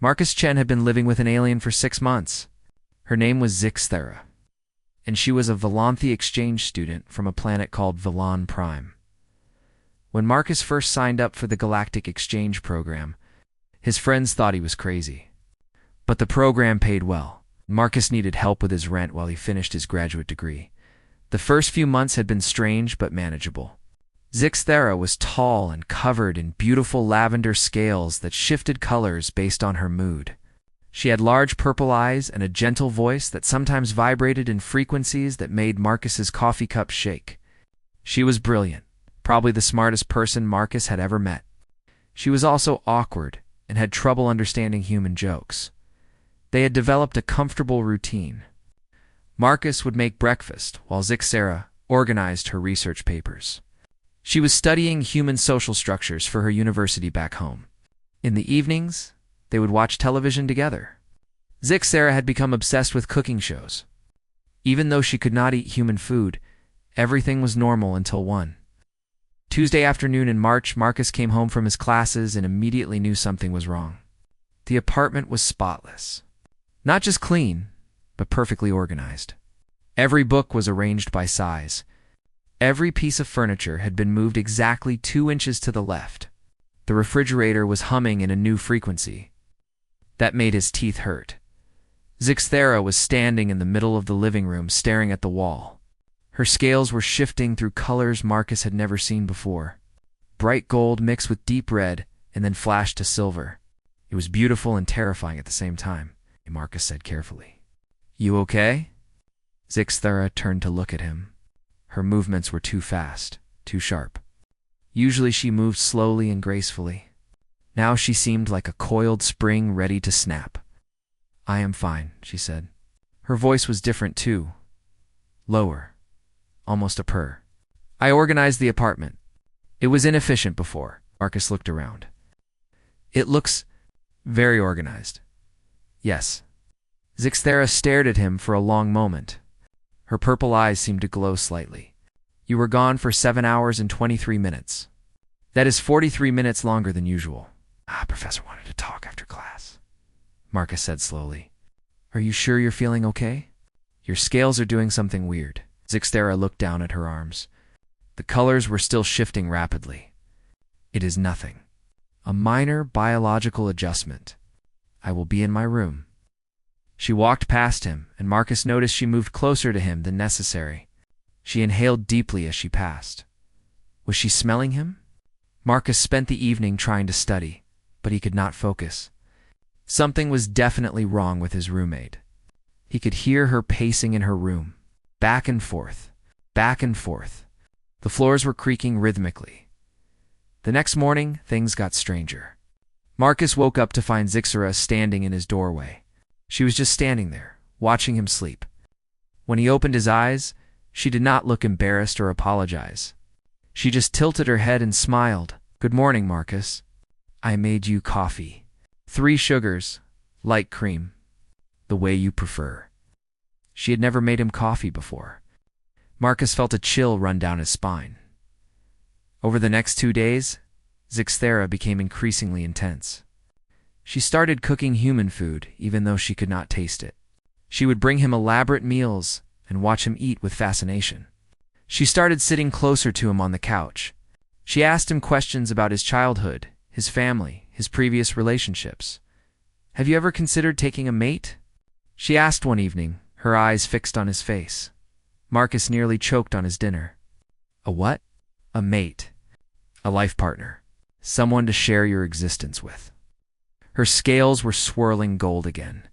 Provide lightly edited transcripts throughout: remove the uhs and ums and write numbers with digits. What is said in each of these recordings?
Marcus Chen had been living with an alien for 6 months. Her name was Zixthera, and she was a Volanthi exchange student from a planet called Volan Prime. When Marcus first signed up for the Galactic exchange program, his friends thought he was crazy. But the program paid well. Marcus needed help with his rent while he finished his graduate degree. The first few months had been strange but manageable. Zixthera was tall and covered in beautiful lavender scales that shifted colors based on her mood. She had large purple eyes and a gentle voice that sometimes vibrated in frequencies that made Marcus's coffee cup shake. She was brilliant, probably the smartest person Marcus had ever met. She was also awkward and had trouble understanding human jokes. They had developed a comfortable routine. Marcus would make breakfast while Zixthera organized her research papers. She was studying human social structures for her university back home. In the evenings, they would watch television together. Zixthera had become obsessed with cooking shows. Even though she could not eat human food, everything was normal until one Tuesday afternoon in March. Marcus came home from his classes and immediately knew something was wrong. The apartment was spotless. Not just clean, but perfectly organized. Every book was arranged by size. Every piece of furniture had been moved exactly 2 inches to the left. The refrigerator was humming in a new frequency. That made his teeth hurt. Zixthera was standing in the middle of the living room staring at the wall. Her scales were shifting through colors Marcus had never seen before. Bright gold mixed with deep red and then flashed to silver. It was beautiful and terrifying at the same time, Marcus said carefully. "You okay?" Zixthera turned to look at him. Her movements were too fast, too sharp. Usually she moved slowly and gracefully. Now she seemed like a coiled spring ready to snap. "I am fine," she said. Her voice was different too. Lower. Almost a purr. "I organized the apartment. It was inefficient before." Marcus looked around. "It looks very organized." "Yes." Zixthera stared at him for a long moment. Her purple eyes seemed to glow slightly. "You were gone for 7 hours and 23 minutes. That is 43 minutes longer than usual." Professor wanted to talk after class," Marcus said slowly. "Are you sure you're feeling okay? Your scales are doing something weird." Zixthera looked down at her arms. The colors were still shifting rapidly. "It is nothing. A minor biological adjustment. I will be in my room." She walked past him, and Marcus noticed she moved closer to him than necessary. She inhaled deeply as she passed. Was she smelling him? Marcus spent the evening trying to study, but he could not focus. Something was definitely wrong with his roommate. He could hear her pacing in her room, back and forth, back and forth. The floors were creaking rhythmically. The next morning, things got stranger. Marcus woke up to find Zixthera standing in his doorway. She was just standing there, watching him sleep. When he opened his eyes, she did not look embarrassed or apologize. She just tilted her head and smiled. "Good morning, Marcus. I made you coffee. 3 sugars, light cream, the way you prefer." She had never made him coffee before. Marcus felt a chill run down his spine. Over the next 2 days, Zixthera became increasingly intense. She started cooking human food, even though she could not taste it. She would bring him elaborate meals and watch him eat with fascination. She started sitting closer to him on the couch. She asked him questions about his childhood, his family, his previous relationships. "Have you ever considered taking a mate?" she asked one evening, her eyes fixed on his face. Marcus nearly choked on his dinner. "A what?" "A mate. A life partner. Someone to share your existence with." Her scales were swirling gold again.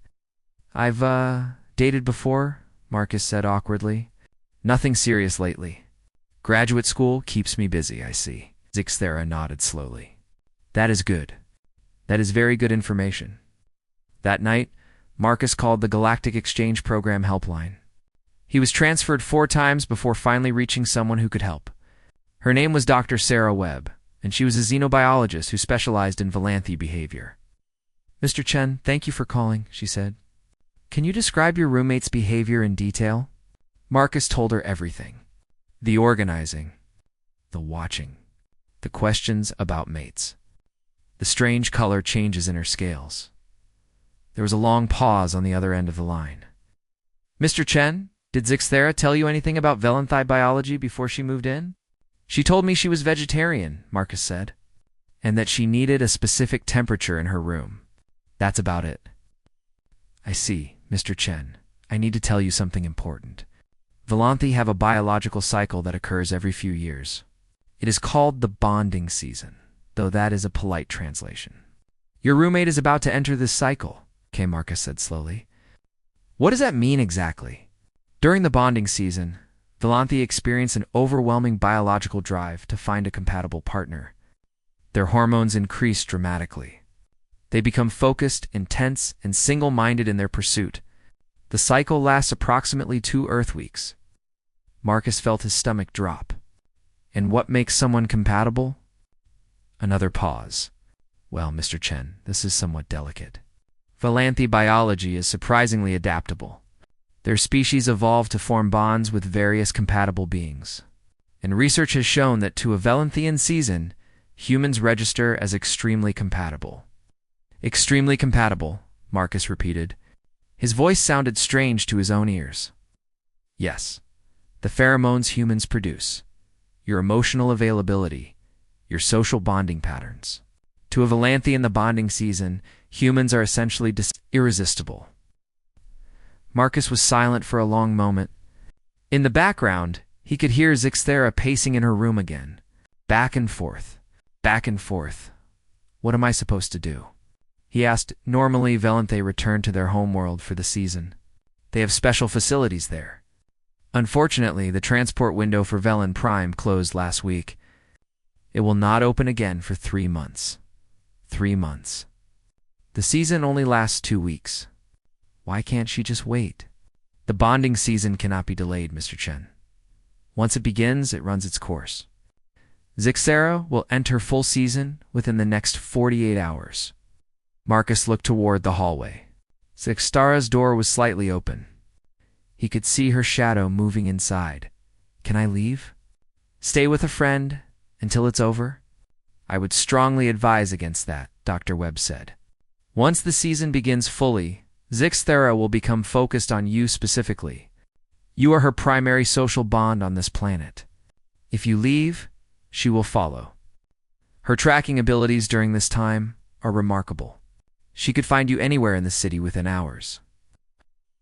"I've, dated before," Marcus said awkwardly. "Nothing serious lately. Graduate school keeps me busy, I see." Zixthera nodded slowly. "That is good. That is very good information." That night, Marcus called the Galactic Exchange Program helpline. He was transferred 4 times before finally reaching someone who could help. Her name was Dr. Sarah Webb, and she was a xenobiologist who specialized in Volanthi behavior. "Mr. Chen, thank you for calling," she said. "Can you describe your roommate's behavior in detail?" Marcus told her everything. The organizing, the watching, the questions about mates, the strange color changes in her scales. There was a long pause on the other end of the line. "Mr. Chen, did Zixthera tell you anything about Velanthi biology before she moved in?" "She told me she was vegetarian," Marcus said, "and that she needed a specific temperature in her room. That's about it." "I see, Mr. Chen. I need to tell you something important. Velanthi have a biological cycle that occurs every few years. It is called the bonding season, though that is a polite translation. Your roommate is about to enter this cycle," K. Marcus said slowly. "What does that mean exactly?" "During the bonding season, Velanthi experience an overwhelming biological drive to find a compatible partner. Their hormones increase dramatically. They become focused, intense, and single-minded in their pursuit. The cycle lasts approximately 2 Earth weeks." Marcus felt his stomach drop. "And what makes someone compatible?" Another pause. "Well, Mr. Chen, this is somewhat delicate. Velanthi biology is surprisingly adaptable. Their species evolved to form bonds with various compatible beings. And research has shown that to a Velanthian season, humans register as extremely compatible." "Extremely compatible," Marcus repeated. His voice sounded strange to his own ears. "Yes, the pheromones humans produce, your emotional availability, your social bonding patterns. To a Velanthi in the bonding season, humans are essentially irresistible." Marcus was silent for a long moment. In the background, he could hear Zixthera pacing in her room again. Back and forth, back and forth. "What am I supposed to do?" he asked. "Normally, Velanthi return to their homeworld for the season. They have special facilities there. Unfortunately, the transport window for Velan Prime closed last week. It will not open again for 3 months. 3 months. The season only lasts 2 weeks. Why can't she just wait? The bonding season cannot be delayed, Mr. Chen. Once it begins, it runs its course. Zixthera will enter full season within the next 48 hours. Marcus looked toward the hallway. Zixthera's door was slightly open. He could see her shadow moving inside. "Can I leave?" "Stay with a friend until it's over?" "I would strongly advise against that," Dr. Webb said. "Once the season begins fully, Zixthera will become focused on you specifically. You are her primary social bond on this planet. If you leave, she will follow. Her tracking abilities during this time are remarkable. She could find you anywhere in the city within hours."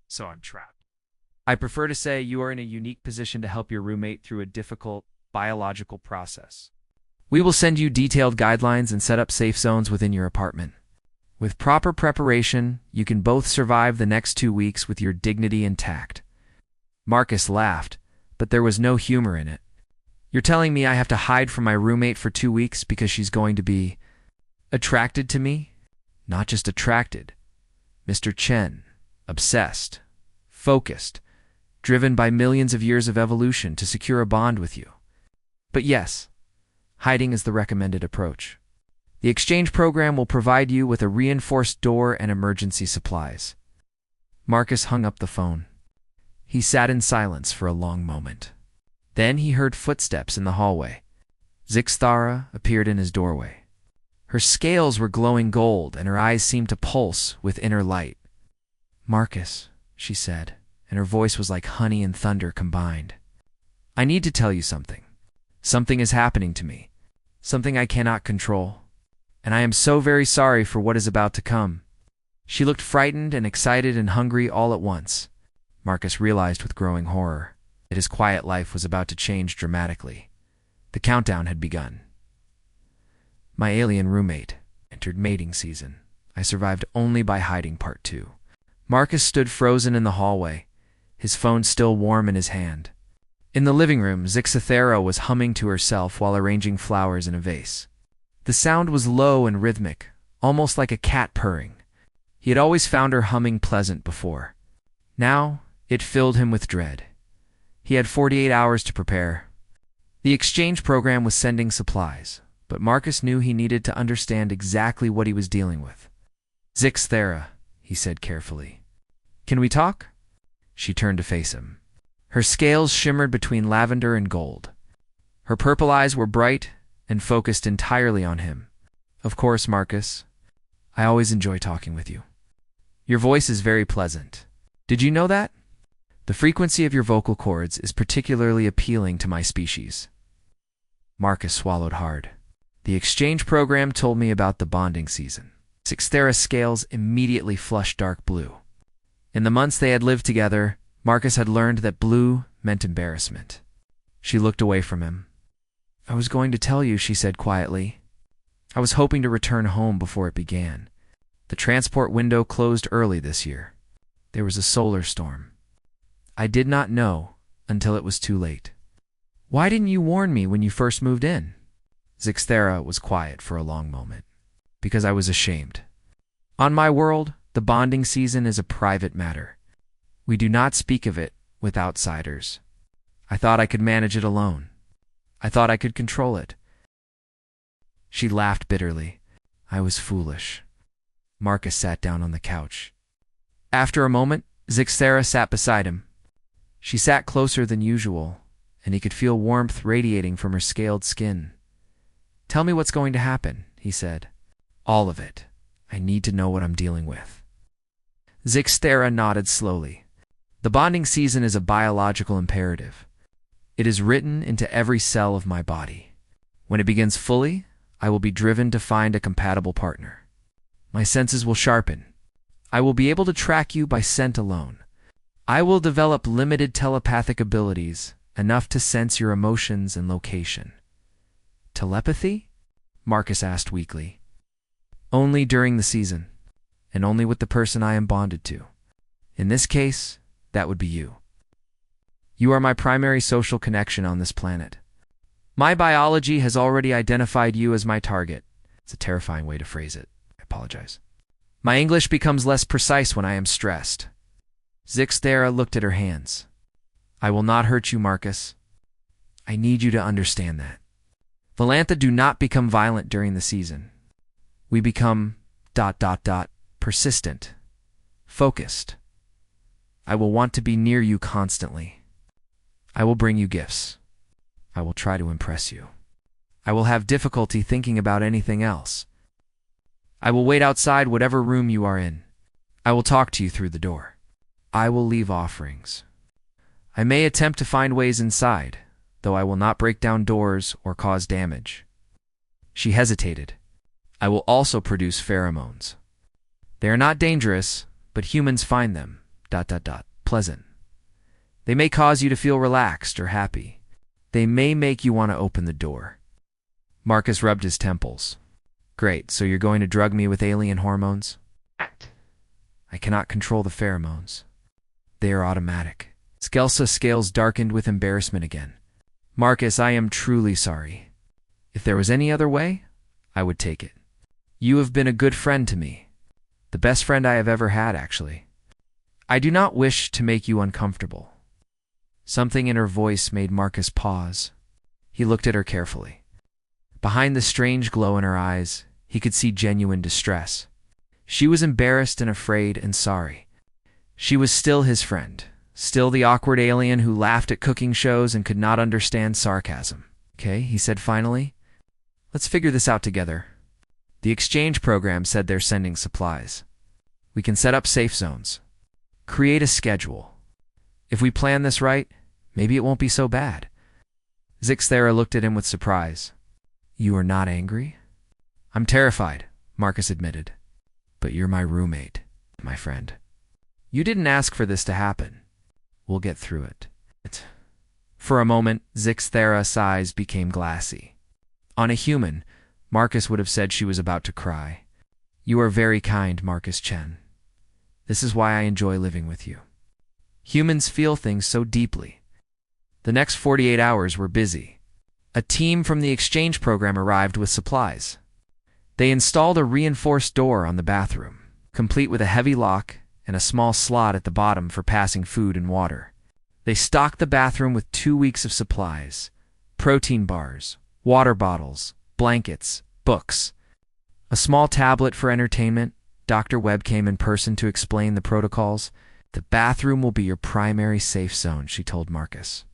"So I'm trapped." "I prefer to say you are in a unique position to help your roommate through a difficult biological process. We will send you detailed guidelines and set up safe zones within your apartment. With proper preparation, you can both survive the next 2 weeks with your dignity intact." Marcus laughed, but there was no humor in it. "You're telling me I have to hide from my roommate for 2 weeks because she's going to be attracted to me?" "Not just attracted, Mr. Chen. Obsessed, focused, driven by millions of years of evolution to secure a bond with you. But yes, hiding is the recommended approach. The exchange program will provide you with a reinforced door and emergency supplies." Marcus hung up the phone. He sat in silence for a long moment. Then he heard footsteps in the hallway. Zixthera appeared in his doorway. Her scales were glowing gold, and her eyes seemed to pulse with inner light. "Marcus," she said, and her voice was like honey and thunder combined. "I need to tell you something. Something is happening to me. Something I cannot control. And I am so very sorry for what is about to come." She looked frightened and excited and hungry all at once. Marcus realized with growing horror that his quiet life was about to change dramatically. The countdown had begun. "My alien roommate entered mating season. I survived only by hiding part 2. Marcus stood frozen in the hallway, his phone still warm in his hand. In the living room, Zixthera was humming to herself while arranging flowers in a vase. The sound was low and rhythmic, almost like a cat purring. He had always found her humming pleasant before. Now, it filled him with dread. He had 48 hours to prepare. The exchange program was sending supplies, but Marcus knew he needed to understand exactly what he was dealing with. "Zixthera," he said carefully. "Can we talk?" She turned to face him. Her scales shimmered between lavender and gold. Her purple eyes were bright and focused entirely on him. "Of course, Marcus. I always enjoy talking with you. Your voice is very pleasant. Did you know that? The frequency of your vocal cords is particularly appealing to my species. Marcus swallowed hard. The exchange program told me about the bonding season. Zixthera's scales immediately flushed dark blue. In the months they had lived together, Marcus had learned that blue meant embarrassment. She looked away from him. I was going to tell you, she said quietly. I was hoping to return home before it began. The transport window closed early this year. There was a solar storm. I did not know until it was too late. Why didn't you warn me when you first moved in? Zixthera was quiet for a long moment. Because I was ashamed. On my world, the bonding season is a private matter. We do not speak of it with outsiders. I thought I could manage it alone. I thought I could control it. She laughed bitterly. I was foolish. Marcus sat down on the couch. After a moment, Zixthera sat beside him. She sat closer than usual, and he could feel warmth radiating from her scaled skin. Tell me what's going to happen, he said. All of it. I need to know what I'm dealing with. Zixthera nodded slowly. The bonding season is a biological imperative. It is written into every cell of my body. When it begins fully, I will be driven to find a compatible partner. My senses will sharpen. I will be able to track you by scent alone. I will develop limited telepathic abilities, enough to sense your emotions and location. Telepathy? Marcus asked weakly. Only during the season, and only with the person I am bonded to. In this case, that would be you. You are my primary social connection on this planet. My biology has already identified you as my target. It's a terrifying way to phrase it. I apologize. My English becomes less precise when I am stressed. Zixthera looked at her hands. I will not hurt you, Marcus. I need you to understand that. Valantha do not become violent during the season. We become ... persistent, focused. I will want to be near you constantly. I will bring you gifts. I will try to impress you. I will have difficulty thinking about anything else. I will wait outside whatever room you are in. I will talk to you through the door. I will leave offerings. I may attempt to find ways inside, though I will not break down doors or cause damage. She hesitated. I will also produce pheromones. They are not dangerous, but humans find them ... pleasant. They may cause you to feel relaxed or happy. They may make you want to open the door. Marcus rubbed his temples. Great, so you're going to drug me with alien hormones? I cannot control the pheromones. They are automatic. Skelsa's scales darkened with embarrassment again. Marcus, I am truly sorry. If there was any other way, I would take it. You have been a good friend to me. The best friend I have ever had, actually. I do not wish to make you uncomfortable. Something in her voice made Marcus pause. He looked at her carefully. Behind the strange glow in her eyes, he could see genuine distress. She was embarrassed and afraid and sorry. She was still his friend, still the awkward alien who laughed at cooking shows and could not understand sarcasm. Okay, he said finally. Let's figure this out together. The exchange program said they're sending supplies. We can set up safe zones. Create a schedule. If we plan this right, maybe it won't be so bad. Zixthera looked at him with surprise. You are not angry? I'm terrified, Marcus admitted. But you're my roommate, my friend. You didn't ask for this to happen. We'll get through it. For a moment, Zixthera's eyes became glassy. On a human, Marcus would have said she was about to cry. You are very kind, Marcus Chen. This is why I enjoy living with you. Humans feel things so deeply. The next 48 hours were busy. A team from the exchange program arrived with supplies. They installed a reinforced door on the bathroom, complete with a heavy lock and a small slot at the bottom for passing food and water. They stocked the bathroom with 2 weeks of supplies, protein bars, water bottles, blankets, books. A small tablet for entertainment. Dr. Webb came in person to explain the protocols. The bathroom will be your primary safe zone, she told Marcus.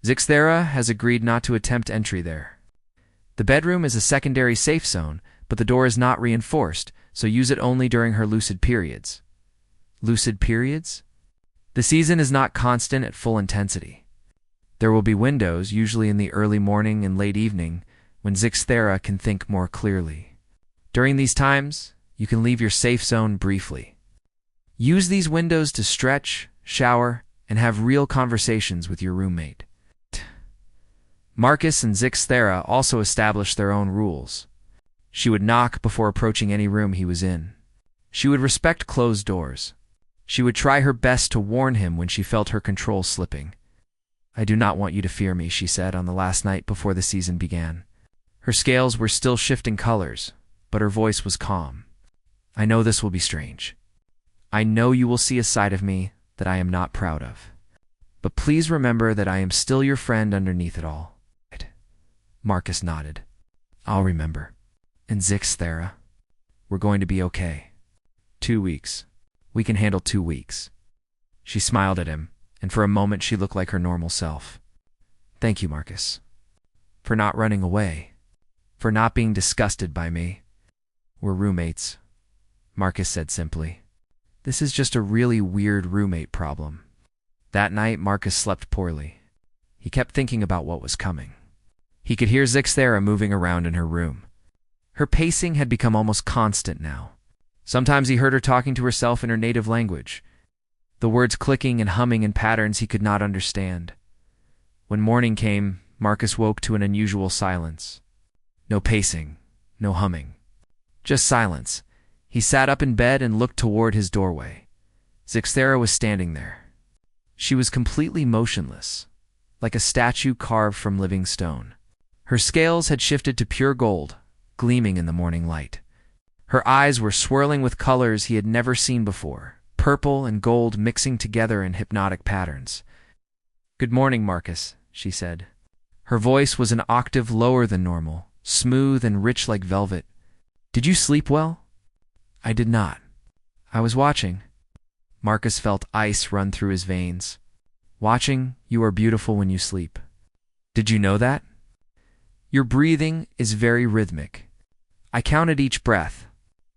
Zixthera has agreed not to attempt entry there. The bedroom is a secondary safe zone, but the door is not reinforced, so use it only during her lucid periods. Lucid periods? The season is not constant at full intensity. There will be windows, usually in the early morning and late evening, when Zixthera can think more clearly. During these times, you can leave your safe zone briefly. Use these windows to stretch, shower, and have real conversations with your roommate. Marcus and Zixthera also established their own rules. She would knock before approaching any room he was in. She would respect closed doors. She would try her best to warn him when she felt her control slipping. "I do not want you to fear me," she said on the last night before the season began. Her scales were still shifting colors, but her voice was calm. "I know this will be strange. I know you will see a side of me that I am not proud of. But please remember that I am still your friend underneath it all." Marcus nodded. "I'll remember. And Zixthera, we're going to be okay. 2 weeks. We can handle 2 weeks." She smiled at him, and for a moment she looked like her normal self. "Thank you, Marcus. For not running away. For not being disgusted by me. We're roommates," Marcus said simply. "This is just a really weird roommate problem." That night, Marcus slept poorly. He kept thinking about what was coming. He could hear Zixthera moving around in her room. Her pacing had become almost constant now. Sometimes he heard her talking to herself in her native language, the words clicking and humming in patterns he could not understand. When morning came, Marcus woke to an unusual silence. No pacing, no humming. Just silence. He sat up in bed and looked toward his doorway. Zixthera was standing there. She was completely motionless, like a statue carved from living stone. Her scales had shifted to pure gold, gleaming in the morning light. Her eyes were swirling with colors he had never seen before, purple and gold mixing together in hypnotic patterns. "Good morning, Marcus," she said. Her voice was an octave lower than normal, smooth and rich like velvet. "Did you sleep well?" "I did not. I was watching." Marcus felt ice run through his veins. "Watching, you are beautiful when you sleep. Did you know that? Your breathing is very rhythmic. I counted each breath.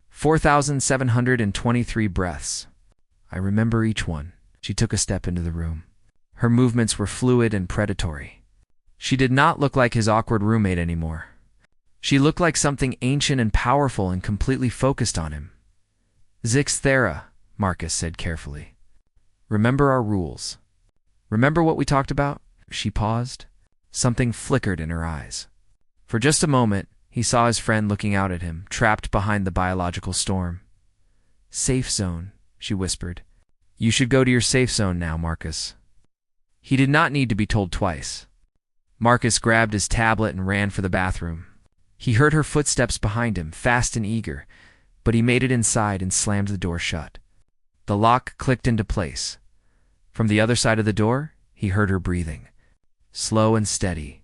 4,723 breaths. I remember each one." She took a step into the room. Her movements were fluid and predatory. She did not look like his awkward roommate anymore. She looked like something ancient and powerful and completely focused on him. "Zixthera," Marcus said carefully. "Remember our rules. Remember what we talked about?" She paused. Something flickered in her eyes. For just a moment, he saw his friend looking out at him, trapped behind the biological storm. "Safe zone," she whispered. "You should go to your safe zone now, Marcus." He did not need to be told twice. Marcus grabbed his tablet and ran for the bathroom. He heard her footsteps behind him, fast and eager, but he made it inside and slammed the door shut. The lock clicked into place. From the other side of the door, he heard her breathing, slow and steady.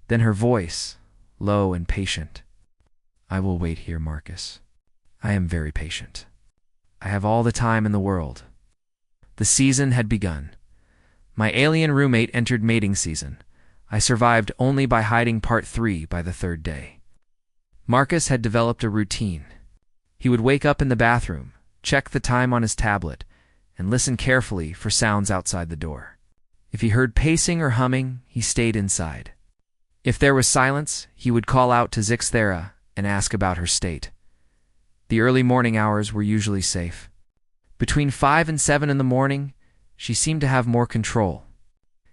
Then her voice, low and patient. "I will wait here, Marcus. I am very patient. I have all the time in the world." The season had begun. My alien roommate entered mating season. I survived only by hiding part 3 by the 3rd day. Marcus had developed a routine. He would wake up in the bathroom, check the time on his tablet, and listen carefully for sounds outside the door. If he heard pacing or humming, he stayed inside. If there was silence, he would call out to Zixthera and ask about her state. The early morning hours were usually safe. Between 5 and 7 in the morning, she seemed to have more control.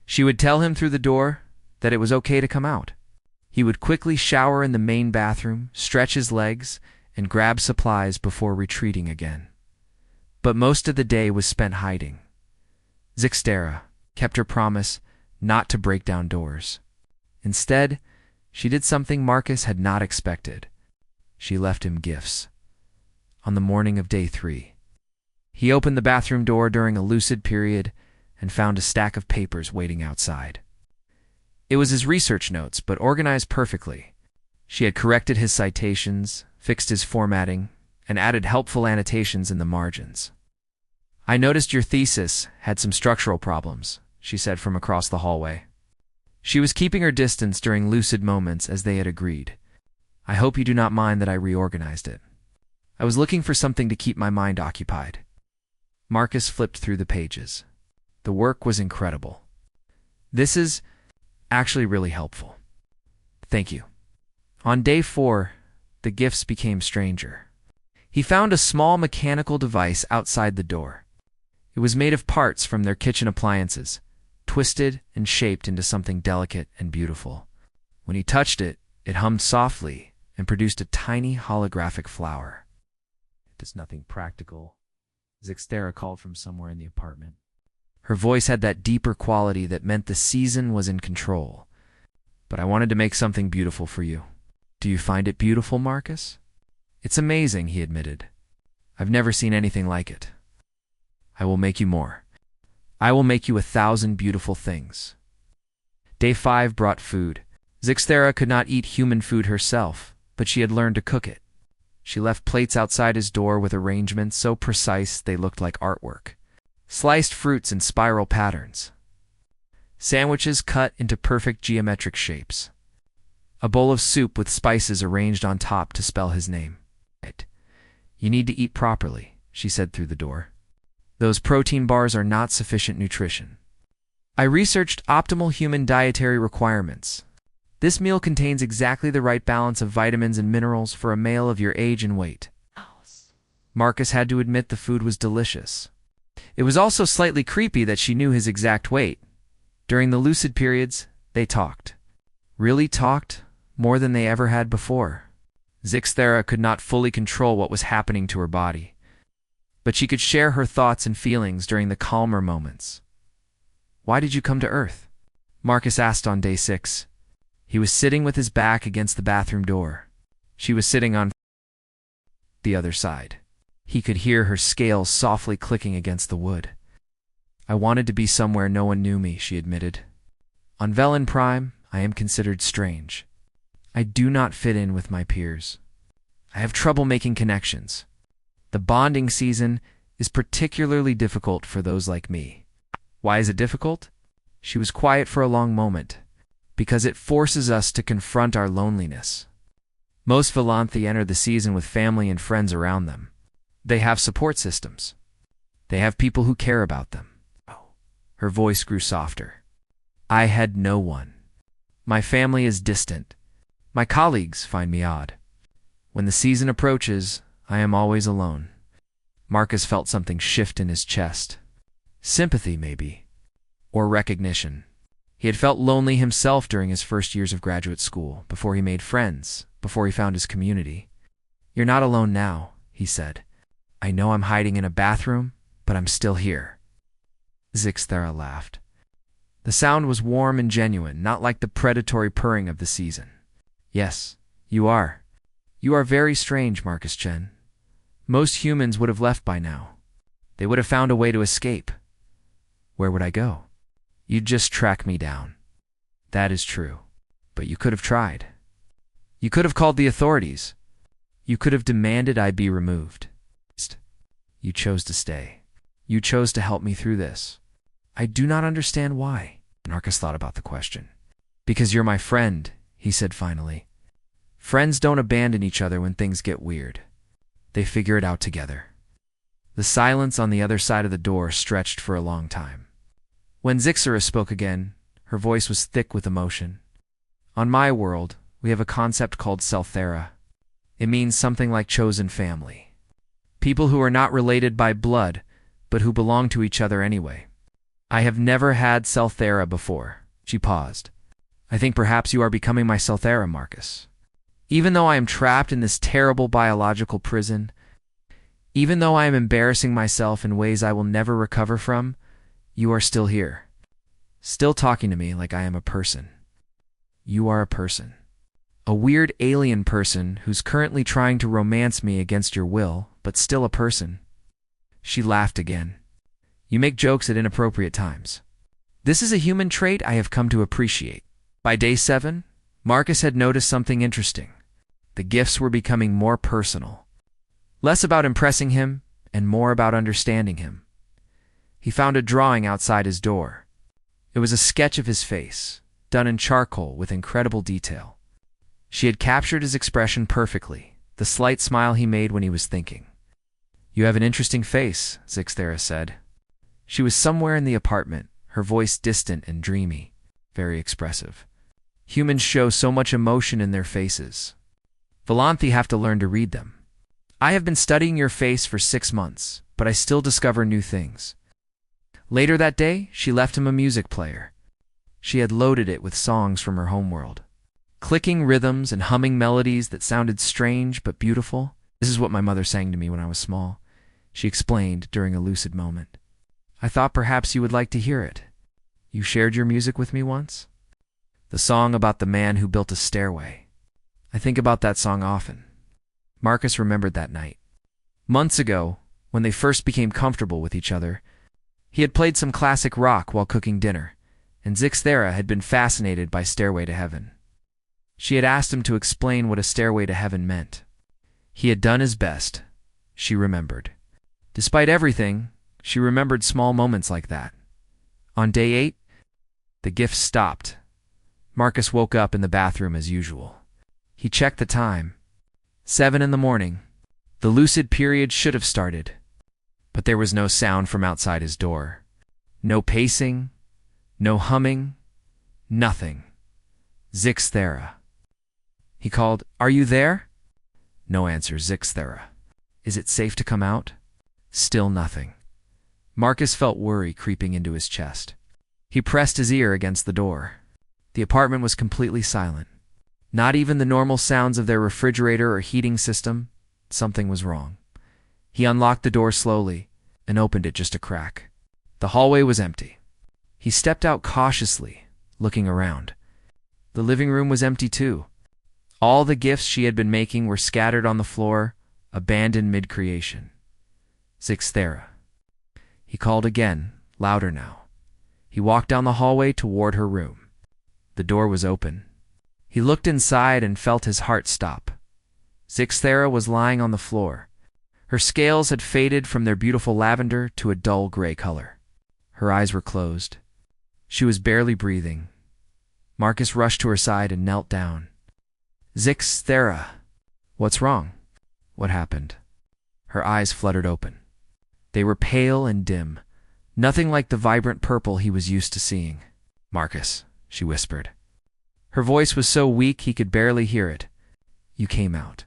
She would tell him through the door that it was okay to come out. He would quickly shower in the main bathroom, stretch his legs, and grab supplies before retreating again. But most of the day was spent hiding. Zixthera kept her promise not to break down doors. Instead, she did something Marcus had not expected. She left him gifts. On the morning of day 3, he opened the bathroom door during a lucid period and found a stack of papers waiting outside. It was his research notes, but organized perfectly. She had corrected his citations, fixed his formatting, and added helpful annotations in the margins. "I noticed your thesis had some structural problems," she said from across the hallway. She was keeping her distance during lucid moments as they had agreed. "I hope you do not mind that I reorganized it. I was looking for something to keep my mind occupied." Marcus flipped through the pages. The work was incredible. This is actually really helpful. Thank you. On day 4, the gifts became stranger. He found a small mechanical device outside the door. It was made of parts from their kitchen appliances, twisted and shaped into something delicate and beautiful. When he touched it, it hummed softly and produced a tiny holographic flower. "It's nothing practical," Zixthera called from somewhere in the apartment. Her voice had that deeper quality that meant the season was in control. "But I wanted to make something beautiful for you." "Do you find it beautiful, Marcus?" "It's amazing," he admitted. "I've never seen anything like it." "I will make you more. I will make you 1,000 beautiful things." Day 5 brought food. Zixthera could not eat human food herself, but she had learned to cook it. She left plates outside his door with arrangements so precise they looked like artwork. Sliced fruits in spiral patterns. Sandwiches cut into perfect geometric shapes. A bowl of soup with spices arranged on top to spell his name. "You need to eat properly," she said through the door. "Those protein bars are not sufficient nutrition." I researched optimal human dietary requirements. This meal contains exactly the right balance of vitamins and minerals for a male of your age and weight. Marcus had to admit the food was delicious. It was also slightly creepy that she knew his exact weight. During the lucid periods, they talked. Really talked, more than they ever had before. Zixthera could not fully control what was happening to her body, but she could share her thoughts and feelings during the calmer moments. "Why did you come to Earth?" Marcus asked on day 6. He was sitting with his back against the bathroom door. She was sitting on the other side. He could hear her scales softly clicking against the wood. "I wanted to be somewhere no one knew me," she admitted. "On Velen Prime, I am considered strange. I do not fit in with my peers. I have trouble making connections. The bonding season is particularly difficult for those like me." "Why is it difficult?" She was quiet for a long moment. "Because it forces us to confront our loneliness. Most Valanthi enter the season with family and friends around them. They have support systems. They have people who care about them." Her voice grew softer. "I had no one. My family is distant. My colleagues find me odd. When the season approaches, I am always alone." Marcus felt something shift in his chest. Sympathy, maybe. Or recognition. He had felt lonely himself during his first years of graduate school, before he made friends, before he found his community. "You're not alone now," he said. "I know I'm hiding in a bathroom, but I'm still here." Zixthera laughed. The sound was warm and genuine, not like the predatory purring of the season. "Yes, you are. You are very strange, Marcus Chen. Most humans would have left by now. They would have found a way to escape. Where would I go? You'd just track me down." "That is true. But you could have tried. You could have called the authorities. You could have demanded I be removed. You chose to stay. You chose to help me through this. I do not understand why." Marcus thought about the question. "Because you're my friend," he said finally. "Friends don't abandon each other when things get weird. They figure it out together." The silence on the other side of the door stretched for a long time. When Zixthera spoke again, her voice was thick with emotion. "On my world, we have a concept called Selthera. It means something like chosen family. People who are not related by blood, but who belong to each other anyway. I have never had Selthera before." She paused. "I think perhaps you are becoming my Selthera, Marcus. Even though I am trapped in this terrible biological prison, even though I am embarrassing myself in ways I will never recover from, you are still here. Still talking to me like I am a person. You are a person. A weird alien person who's currently trying to romance me against your will, but still a person." She laughed again. "You make jokes at inappropriate times. This is a human trait I have come to appreciate." By day 7, Marcus had noticed something interesting. The gifts were becoming more personal. Less about impressing him, and more about understanding him. He found a drawing outside his door. It was a sketch of his face, done in charcoal with incredible detail. She had captured his expression perfectly, the slight smile he made when he was thinking. You have an interesting face, Zixthera said. She was somewhere in the apartment, her voice distant and dreamy, very expressive. Humans show so much emotion in their faces. Volanthi have to learn to read them. I have been studying your face for 6 months, but I still discover new things. Later that day, she left him a music player. She had loaded it with songs from her homeworld. Clicking rhythms and humming melodies that sounded strange but beautiful. This is what my mother sang to me when I was small, she explained during a lucid moment. I thought perhaps you would like to hear it. You shared your music with me once? The song about the man who built a stairway. I think about that song often. Marcus remembered that night. Months ago, when they first became comfortable with each other, he had played some classic rock while cooking dinner, and Zixthera had been fascinated by Stairway to Heaven. She had asked him to explain what a stairway to heaven meant. He had done his best, she remembered. Despite everything, she remembered small moments like that. On day 8, the gifts stopped. Marcus woke up in the bathroom as usual. He checked the time. 7 in the morning. The lucid period should have started. But there was no sound from outside his door. No pacing, no humming, nothing. Zixthera. He called, "Are you there?" No answer, Zixthera. "Is it safe to come out?" Still nothing. Marcus felt worry creeping into his chest. He pressed his ear against the door. The apartment was completely silent. Not even the normal sounds of their refrigerator or heating system. Something was wrong. He unlocked the door slowly and opened it just a crack. The hallway was empty. He stepped out cautiously, looking around. The living room was empty too. All the gifts she had been making were scattered on the floor, abandoned mid-creation. Zixthera. He called again, louder now. He walked down the hallway toward her room. The door was open. He looked inside and felt his heart stop. Zixthera was lying on the floor. Her scales had faded from their beautiful lavender to a dull gray color. Her eyes were closed. She was barely breathing. Marcus rushed to her side and knelt down. Zixthera. What's wrong? What happened? Her eyes fluttered open. They were pale and dim, nothing like the vibrant purple he was used to seeing. Marcus, she whispered. Her voice was so weak he could barely hear it. You came out.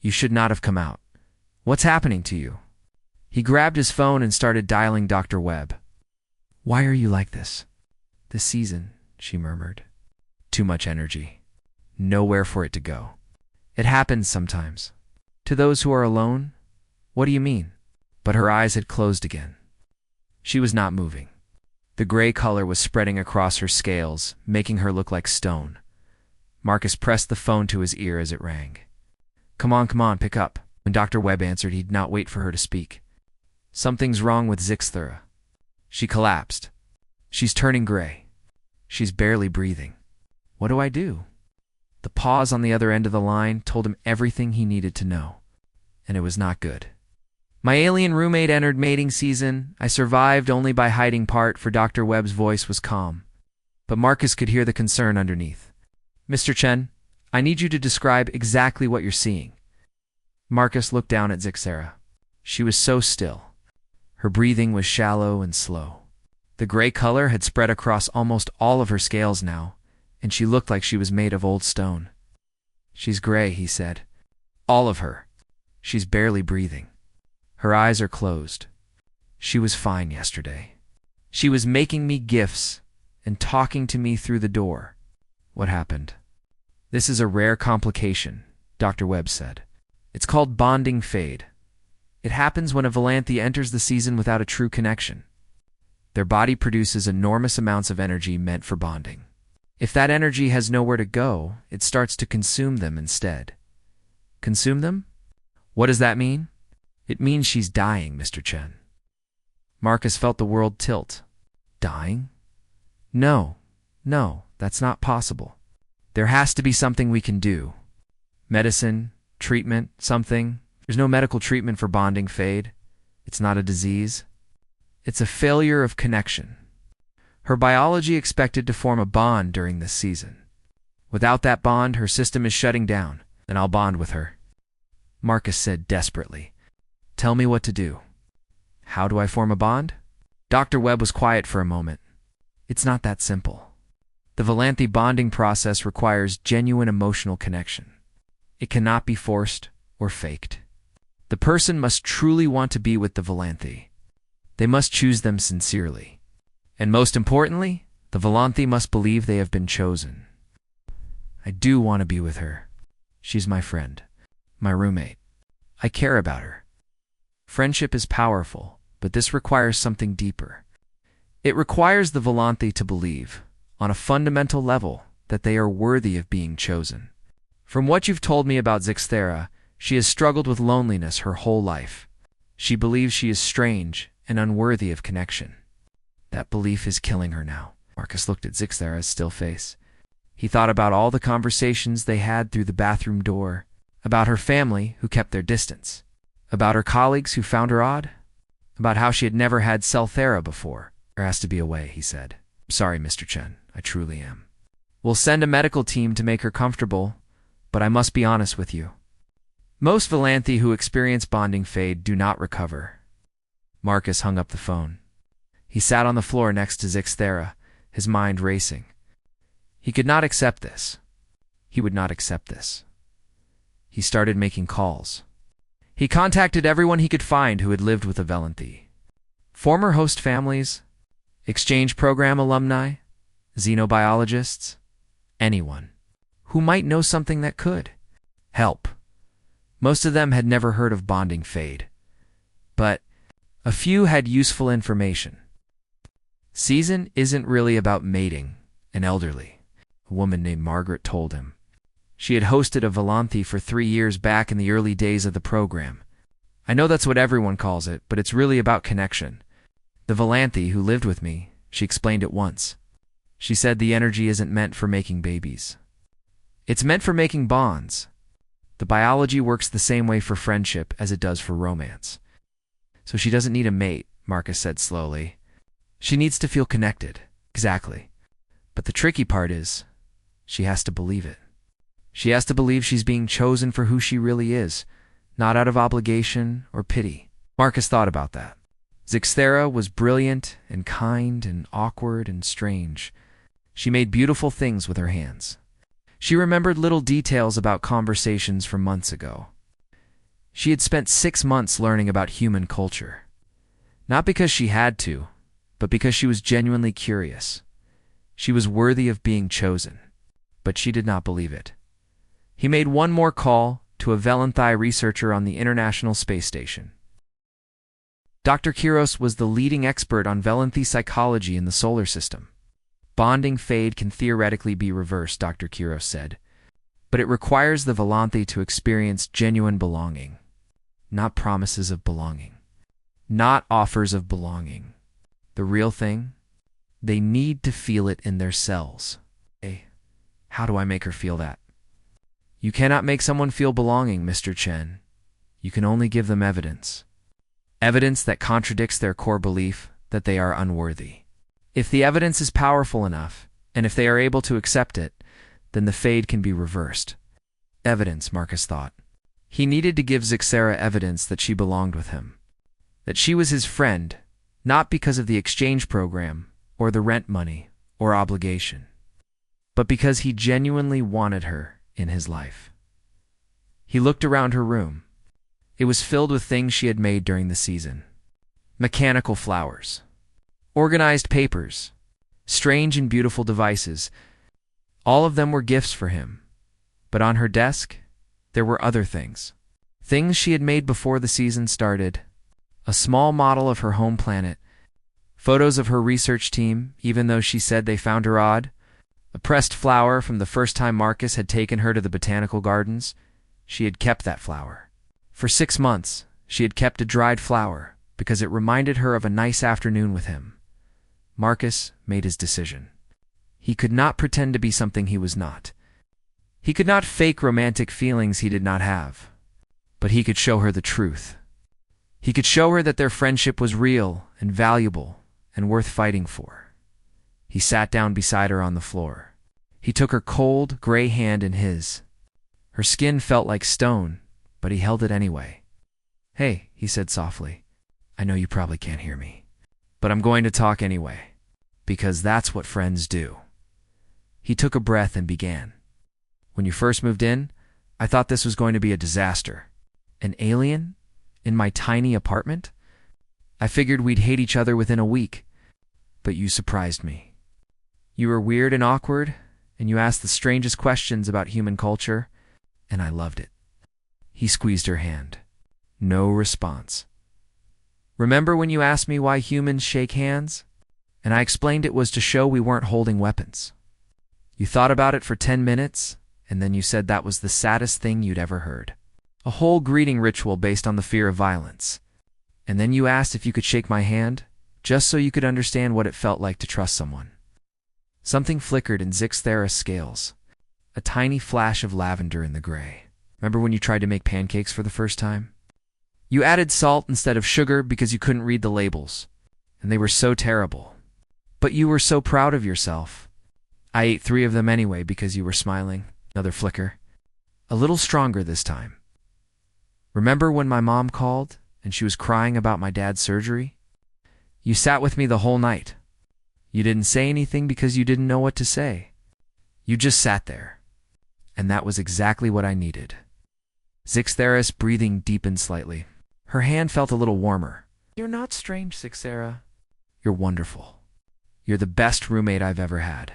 You should not have come out. What's happening to you? He grabbed his phone and started dialing Dr. Webb. Why are you like this? This season, she murmured. Too much energy. Nowhere for it to go. It happens sometimes. To those who are alone? What do you mean? But her eyes had closed again. She was not moving. The gray color was spreading across her scales, making her look like stone. Marcus pressed the phone to his ear as it rang. Come on, pick up. When Dr. Webb answered, he'd not wait for her to speak. Something's wrong with Zixthera. She collapsed. She's turning gray. She's barely breathing. What do I do? The pause on the other end of the line told him everything he needed to know, and it was not good. My alien roommate entered mating season. I survived only by hiding part, for Dr. Webb's voice was calm. But Marcus could hear the concern underneath. Mr. Chen, I need you to describe exactly what you're seeing. Marcus looked down at Zixthera. She was so still. Her breathing was shallow and slow. The gray color had spread across almost all of her scales now, and she looked like she was made of old stone. She's gray, he said. All of her. She's barely breathing. Her eyes are closed. She was fine yesterday. She was making me gifts and talking to me through the door. What happened? This is a rare complication, Dr. Webb said. It's called bonding fade. It happens when a Volanthi enters the season without a true connection. Their body produces enormous amounts of energy meant for bonding. If that energy has nowhere to go, it starts to consume them instead. Consume them? What does that mean? It means she's dying, Mr. Chen. Marcus felt the world tilt. Dying? No, that's not possible. There has to be something we can do. Medicine, treatment, something. There's no medical treatment for bonding fade. It's not a disease. It's a failure of connection. Her biology expected to form a bond during this season. Without that bond, her system is shutting down. Then I'll bond with her. Marcus said desperately. Tell me what to do. How do I form a bond? Dr. Webb was quiet for a moment. It's not that simple. The Volanthe bonding process requires genuine emotional connection. It cannot be forced or faked. The person must truly want to be with the Volanthe. They must choose them sincerely. And most importantly, the Volanthe must believe they have been chosen. I do want to be with her. She's my friend, my roommate. I care about her. Friendship is powerful, but this requires something deeper. It requires the Volanthe to believe, on a fundamental level, that they are worthy of being chosen. From what you've told me about Zixthera, she has struggled with loneliness her whole life. She believes she is strange and unworthy of connection. That belief is killing her now. Marcus looked at Zixthera's still face. He thought about all the conversations they had through the bathroom door, about her family who kept their distance, about her colleagues who found her odd, about how she had never had Selthera before. There has to be a way, he said. Sorry, Mr. Chen, I truly am. We'll send a medical team to make her comfortable, but I must be honest with you. Most Volanthe who experience bonding fade do not recover. Marcus hung up the phone. He sat on the floor next to Zixthera, his mind racing. He could not accept this. He would not accept this. He started making calls. He contacted everyone he could find who had lived with a Volanthe. Former host families, exchange program alumni, xenobiologists, anyone who might know something that could help. Most of them had never heard of bonding fade, but a few had useful information. Season isn't really about mating, an elderly, a woman named Margaret told him. She had hosted a Volanthe for 3 years back in the early days of the program. I know that's what everyone calls it, but it's really about connection. The Volanthe who lived with me, she explained it once. She said the energy isn't meant for making babies. It's meant for making bonds. The biology works the same way for friendship as it does for romance. So she doesn't need a mate, Marcus said slowly. She needs to feel connected. Exactly. But the tricky part is, she has to believe it. She has to believe she's being chosen for who she really is, not out of obligation or pity. Marcus thought about that. Zixthera was brilliant and kind and awkward and strange. She made beautiful things with her hands. She remembered little details about conversations from months ago. She had spent 6 months learning about human culture. Not because she had to, but because she was genuinely curious. She was worthy of being chosen, but she did not believe it. He made one more call to a Volanthe researcher on the International Space Station. Dr. Kiros was the leading expert on Volanthe psychology in the solar system. Bonding fade can theoretically be reversed, Dr. Kiros said, but it requires the Volanthe to experience genuine belonging, not promises of belonging, not offers of belonging. The real thing? They need to feel it in their cells. Hey, how do I make her feel that? You cannot make someone feel belonging, Mr. Chen. You can only give them evidence. Evidence that contradicts their core belief that they are unworthy. If the evidence is powerful enough, and if they are able to accept it, then the fade can be reversed. Evidence, Marcus thought. He needed to give Zixthera evidence that she belonged with him, that she was his friend, not because of the exchange program, or the rent money, or obligation, but because he genuinely wanted her in his life. He looked around her room. It was filled with things she had made during the season. Mechanical flowers, organized papers, strange and beautiful devices. All of them were gifts for him. But on her desk, there were other things. Things she had made before the season started. A small model of her home planet. Photos of her research team, even though she said they found her odd. A pressed flower from the first time Marcus had taken her to the botanical gardens. She had kept that flower. For 6 months, she had kept a dried flower because it reminded her of a nice afternoon with him. Marcus made his decision. He could not pretend to be something he was not. He could not fake romantic feelings he did not have. But he could show her the truth. He could show her that their friendship was real and valuable and worth fighting for. He sat down beside her on the floor. He took her cold, gray hand in his. Her skin felt like stone, but he held it anyway. Hey, he said softly. I know you probably can't hear me, but I'm going to talk anyway, because that's what friends do. He took a breath and began. When you first moved in, I thought this was going to be a disaster. An alien? In my tiny apartment? I figured we'd hate each other within a week, but you surprised me. You were weird and awkward, and you asked the strangest questions about human culture, and I loved it. He squeezed her hand. No response. Remember when you asked me why humans shake hands? And I explained it was to show we weren't holding weapons. You thought about it for 10 minutes, and then you said that was the saddest thing you'd ever heard. A whole greeting ritual based on the fear of violence. And then you asked if you could shake my hand, just so you could understand what it felt like to trust someone. Something flickered in Zixthera's scales. A tiny flash of lavender in the gray. Remember when you tried to make pancakes for the first time? You added salt instead of sugar because you couldn't read the labels, and they were so terrible. But you were so proud of yourself. I ate 3 of them anyway because you were smiling. Another flicker. A little stronger this time. Remember when my mom called and she was crying about my dad's surgery? You sat with me the whole night. You didn't say anything because you didn't know what to say. You just sat there. And that was exactly what I needed. Zixthera's breathing deepened slightly. Her hand felt a little warmer. You're not strange, Zixthera. You're wonderful. You're the best roommate I've ever had.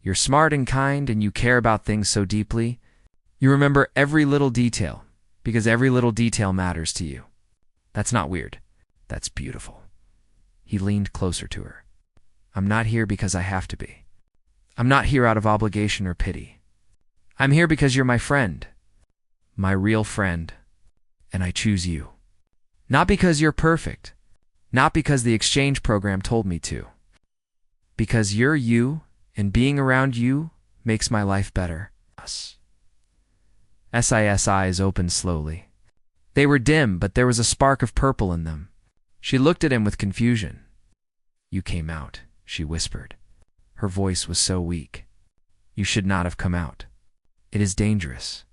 You're smart and kind, and you care about things so deeply. You remember every little detail, because every little detail matters to you. That's not weird. That's beautiful. He leaned closer to her. I'm not here because I have to be. I'm not here out of obligation or pity. I'm here because you're my friend. My real friend. And I choose you. Not because you're perfect. Not because the exchange program told me to. Because you're you, and being around you makes my life better. Us. SIS eyes opened slowly. They were dim, but there was a spark of purple in them. She looked at him with confusion. You came out, she whispered. Her voice was so weak. You should not have come out. It is dangerous.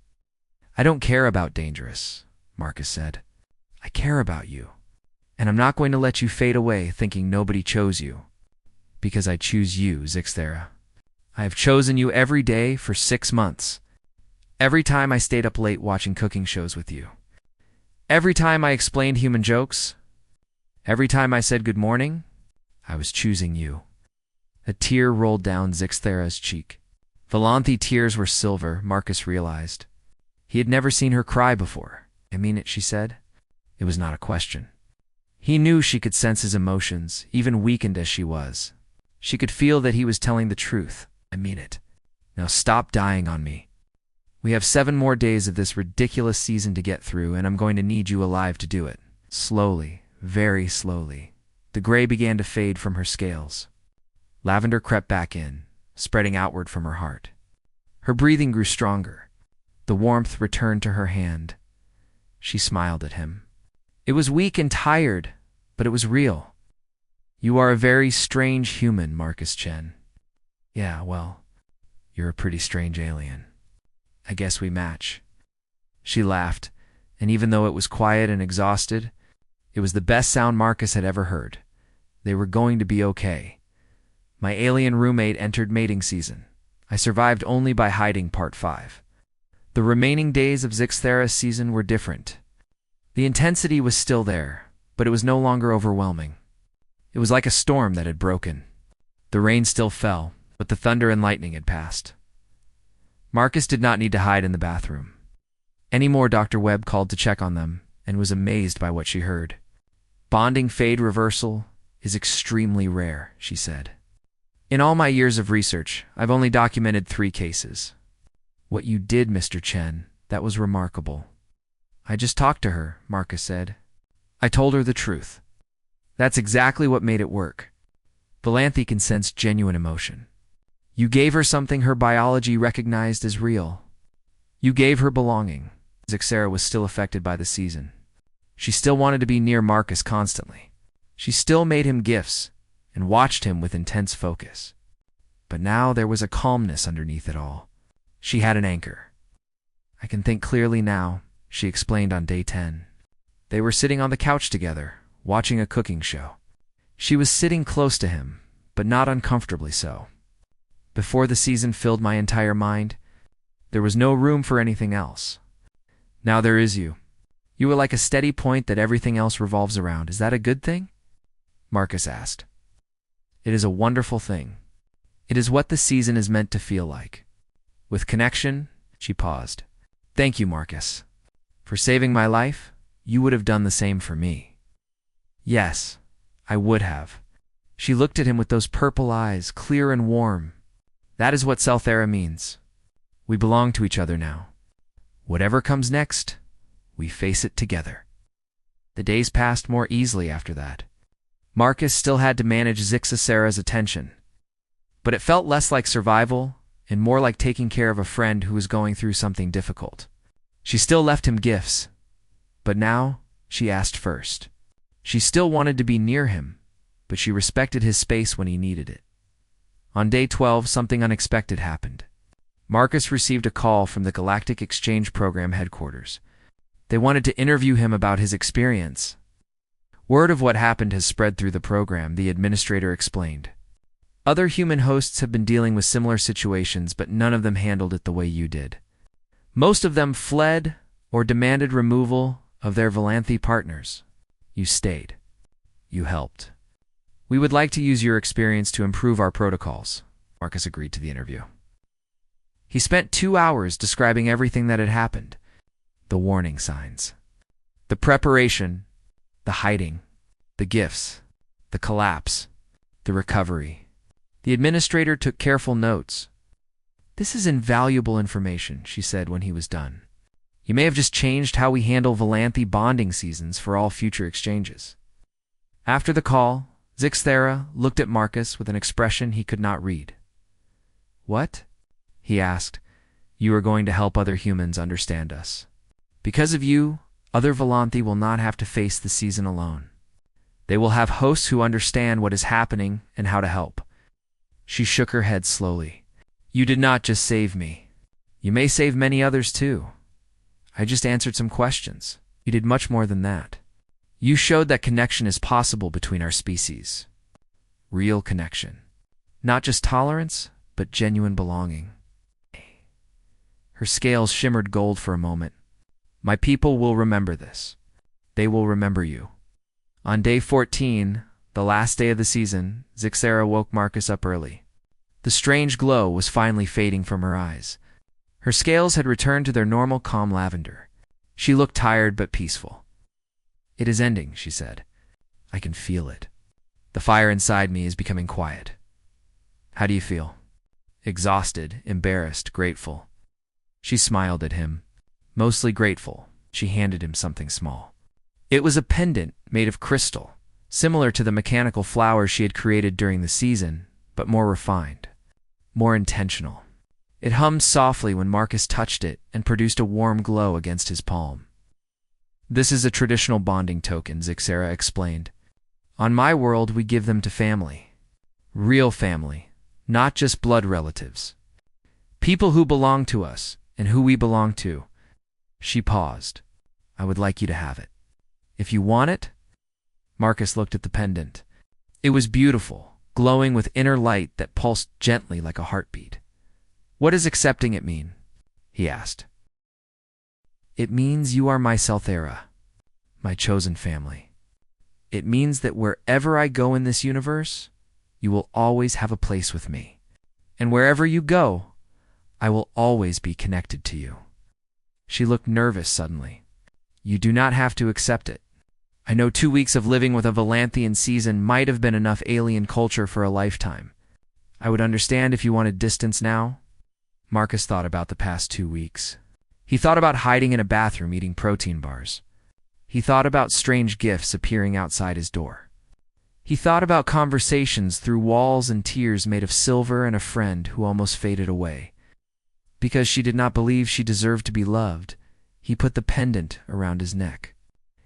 I don't care about dangerous, Marcus said. I care about you. And I'm not going to let you fade away thinking nobody chose you. Because I choose you, Zixthera. I have chosen you every day for 6 months. Every time I stayed up late watching cooking shows with you. Every time I explained human jokes. Every time I said good morning, I was choosing you. A tear rolled down Zixthera's cheek. Volanthi's tears were silver, Marcus realized. He had never seen her cry before. I mean it, she said. It was not a question. He knew she could sense his emotions, even weakened as she was. She could feel that he was telling the truth. I mean it. Now stop dying on me. We have 7 more days of this ridiculous season to get through, and I'm going to need you alive to do it. Slowly, very slowly, the gray began to fade from her scales. Lavender crept back in, spreading outward from her heart. Her breathing grew stronger. The warmth returned to her hand. She smiled at him. It was weak and tired, but it was real. You are a very strange human, Marcus Chen. Yeah, well, you're a pretty strange alien. I guess we match. She laughed, and even though it was quiet and exhausted, it was the best sound Marcus had ever heard. They were going to be okay. My alien roommate entered mating season. I survived only by hiding part 5. The remaining days of Zixthera's season were different. The intensity was still there, but it was no longer overwhelming. It was like a storm that had broken. The rain still fell, but the thunder and lightning had passed. Marcus did not need to hide in the bathroom. Anymore, Dr. Webb called to check on them and was amazed by what she heard. Bonding fade reversal is extremely rare, she said. In all my years of research, I've only documented 3 cases. What you did, Mr. Chen, that was remarkable. I just talked to her, Marcus said. I told her the truth. That's exactly what made it work. Volanthi can sense genuine emotion. You gave her something her biology recognized as real. You gave her belonging. Zixthera was still affected by the season. She still wanted to be near Marcus constantly. She still made him gifts and watched him with intense focus. But now there was a calmness underneath it all. She had an anchor. I can think clearly now, she explained on day 10. They were sitting on the couch together, watching a cooking show. She was sitting close to him, but not uncomfortably so. Before the season filled my entire mind, there was no room for anything else. Now there is you. You are like a steady point that everything else revolves around. Is that a good thing? Marcus asked. It is a wonderful thing. It is what the season is meant to feel like. With connection, she paused. Thank you, Marcus. For saving my life, you would have done the same for me. Yes, I would have. She looked at him with those purple eyes, clear and warm. That is what Selthera means. We belong to each other now. Whatever comes next, we face it together. The days passed more easily after that. Marcus still had to manage Zixasera's attention, but it felt less like survival and more like taking care of a friend who was going through something difficult. She still left him gifts, but now she asked first. She still wanted to be near him, but she respected his space when he needed it. On day 12, something unexpected happened. Marcus received a call from the Galactic Exchange Program headquarters. They wanted to interview him about his experience. Word of what happened has spread through the program, the administrator explained. Other human hosts have been dealing with similar situations, but none of them handled it the way you did. Most of them fled or demanded removal of their Volanthi partners. You stayed. You helped. We would like to use your experience to improve our protocols. Marcus agreed to the interview. He spent 2 hours describing everything that had happened. The warning signs. The preparation. The hiding. The gifts. The collapse. The recovery. The administrator took careful notes. This is invaluable information, she said when he was done. You may have just changed how we handle Volanthi bonding seasons for all future exchanges. After the call, Zixthera looked at Marcus with an expression he could not read. What? He asked. You are going to help other humans understand us. Because of you, other Volanthi will not have to face the season alone. They will have hosts who understand what is happening and how to help. She shook her head slowly. You did not just save me. You may save many others too. I just answered some questions. You did much more than that. You showed that connection is possible between our species. Real connection. Not just tolerance, but genuine belonging. Her scales shimmered gold for a moment. My people will remember this. They will remember you. On day 14, the last day of the season, Zixera woke Marcus up early. The strange glow was finally fading from her eyes. Her scales had returned to their normal calm lavender. She looked tired but peaceful. It is ending, she said. I can feel it. The fire inside me is becoming quiet. How do you feel? Exhausted, embarrassed, grateful. She smiled at him. Mostly grateful. She handed him something small. It was a pendant made of crystal, similar to the mechanical flowers she had created during the season, but more refined, more intentional. It hummed softly when Marcus touched it and produced a warm glow against his palm. This is a traditional bonding token, Zixera explained. On my world, we give them to family. Real family, not just blood relatives. People who belong to us and who we belong to. She paused. I would like you to have it. If you want it? Marcus looked at the pendant. It was beautiful, glowing with inner light that pulsed gently like a heartbeat. What does accepting it mean? He asked. It means you are my Selthera, my chosen family. It means that wherever I go in this universe, you will always have a place with me. And wherever you go, I will always be connected to you. She looked nervous suddenly. You do not have to accept it. I know 2 weeks of living with a Volanthian season might have been enough alien culture for a lifetime. I would understand if you wanted distance now. Marcus thought about the past 2 weeks. He thought about hiding in a bathroom eating protein bars. He thought about strange gifts appearing outside his door. He thought about conversations through walls and tears made of silver and a friend who almost faded away. Because she did not believe she deserved to be loved, he put the pendant around his neck.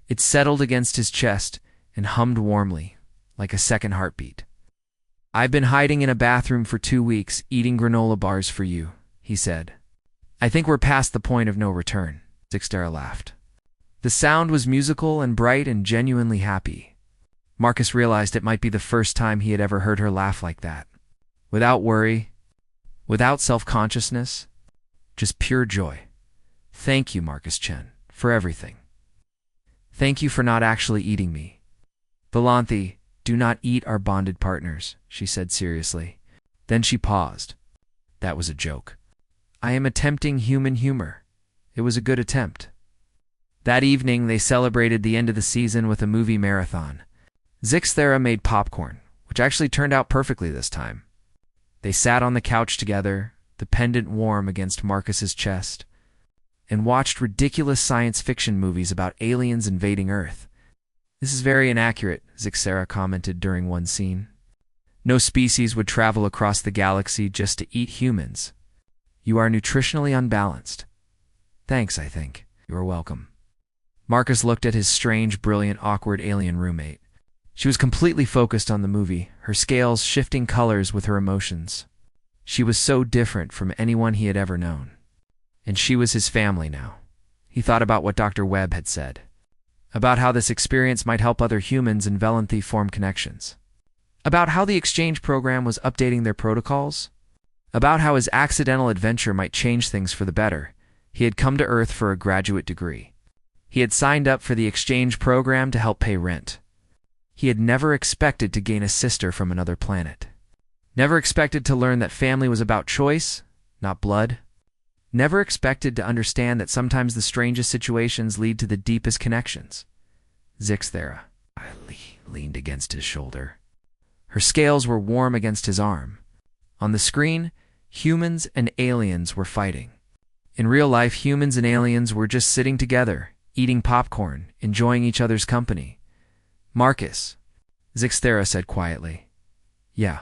It settled against his chest and hummed warmly, like a second heartbeat. I've been hiding in a bathroom for 2 weeks, eating granola bars for you, he said. I think we're past the point of no return. Zixthera laughed. The sound was musical and bright and genuinely happy. Marcus realized it might be the first time he had ever heard her laugh like that. Without worry, without self-consciousness, just pure joy. Thank you, Marcus Chen, for everything. Thank you for not actually eating me. Valanthe, do not eat our bonded partners, she said seriously. Then she paused. That was a joke. I am attempting human humor. It was a good attempt. That evening, they celebrated the end of the season with a movie marathon. Zixthera made popcorn, which actually turned out perfectly this time. They sat on the couch together, the pendant warm against Marcus's chest, and watched ridiculous science fiction movies about aliens invading Earth. This is very inaccurate, Zixthera commented during one scene. No species would travel across the galaxy just to eat humans. You are nutritionally unbalanced. Thanks, I think. You are welcome. Marcus looked at his strange, brilliant, awkward alien roommate. She was completely focused on the movie, her scales shifting colors with her emotions. She was so different from anyone he had ever known. And she was his family now. He thought about what Dr. Webb had said, about how this experience might help other humans in Valanthe form connections, about how the exchange program was updating their protocols, about how his accidental adventure might change things for the better. He had come to Earth for a graduate degree. He had signed up for the exchange program to help pay rent. He had never expected to gain a sister from another planet. Never expected to learn that family was about choice, not blood. Never expected to understand that sometimes the strangest situations lead to the deepest connections. Zixthera leaned against his shoulder. Her scales were warm against his arm. On the screen, humans and aliens were fighting. In real life, humans and aliens were just sitting together, eating popcorn, enjoying each other's company. Marcus, Zixthera said quietly. Yeah,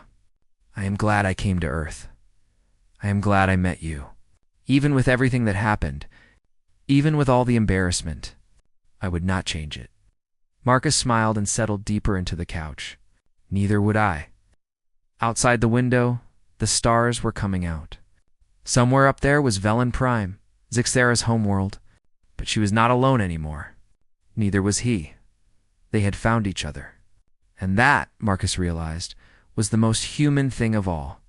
I am glad I came to Earth. I am glad I met you. Even with everything that happened, even with all the embarrassment, I would not change it. Marcus smiled and settled deeper into the couch. Neither would I. Outside the window, the stars were coming out. Somewhere up there was Velen Prime, Zixthera's homeworld, but she was not alone anymore. Neither was he. They had found each other. And that, Marcus realized, was the most human thing of all.